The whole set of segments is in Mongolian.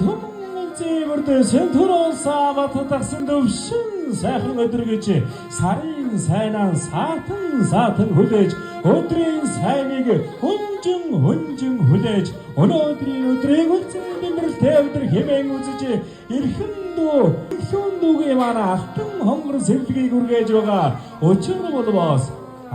Төмөнцөөрдөө сэнтөрөө саватдагсан төвшин сайхан өдөр гэж сарын сайнаа саатан хүлээж өдрийн сайныг хүнжин хүлээж өнөөдрийн өдрийг үлцэн дэмрэлтэй өдөр хэмээн үзэж эрхэм дүүгээ манай алтан хонгор сэлгийг үргээж байгаа өчир болбоос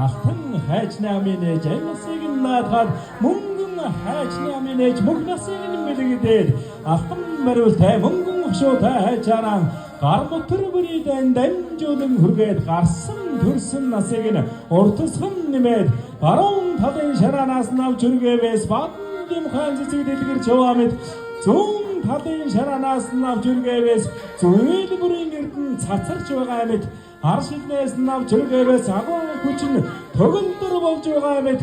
алтан хайч намын ээж аймасыг наадахад мөнгөн хайч намын ээж мөнгнасыг мэлэгдээд алтан бариултай мөнгөн өгшөөтэй хайчааран гар мотор бүрийдэн дамжуулан хүргээд гарсан төрсөн насыг нь уртасхан нэмээд баруун талын шараанаас навч үргээвээс бадын хаан цэцэг дэлгэрч яваа мэд зүүн талын шараанаас навч үргээвээс зүйл бүрийн эрдэн цацарч байгаа мэд хар шилнээс навч үргээвээс агуу хүчин төгөлдөр болж байгаа мэд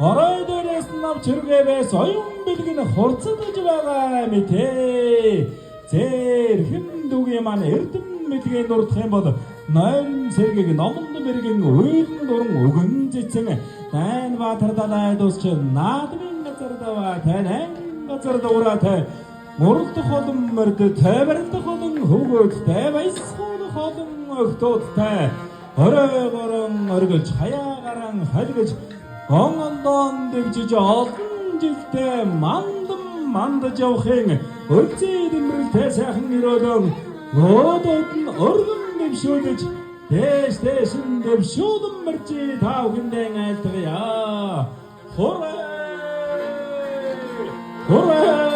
орой дээрээс навч үргээвээс оюун бэлгэн хурцдаж байгаа мэд зэр хэн дүгийн маань эрдэм мэдгээ дурдах юм бол нойрон цэргийг номонд бэргэн уйлан дуран өгөн зэцэн дайн баатар далай дусч наадмын газар даваа танин газар дуураатай муралдах холон мөрд тайварлах холон хөвгөөдтэй баясгуулах холон өгтөөдтэй оройгорон оргилж хаяа гаран холгож онгондон дэвжиж олон жилдээ мандаж явахын өлзий дэмрэлтэй сайхан өрөөлөн өдөөд нь өргөн дэвшүүлж дэшин дэвшүүлэн мэрчи таавхиндэн айлтгая. Хураа!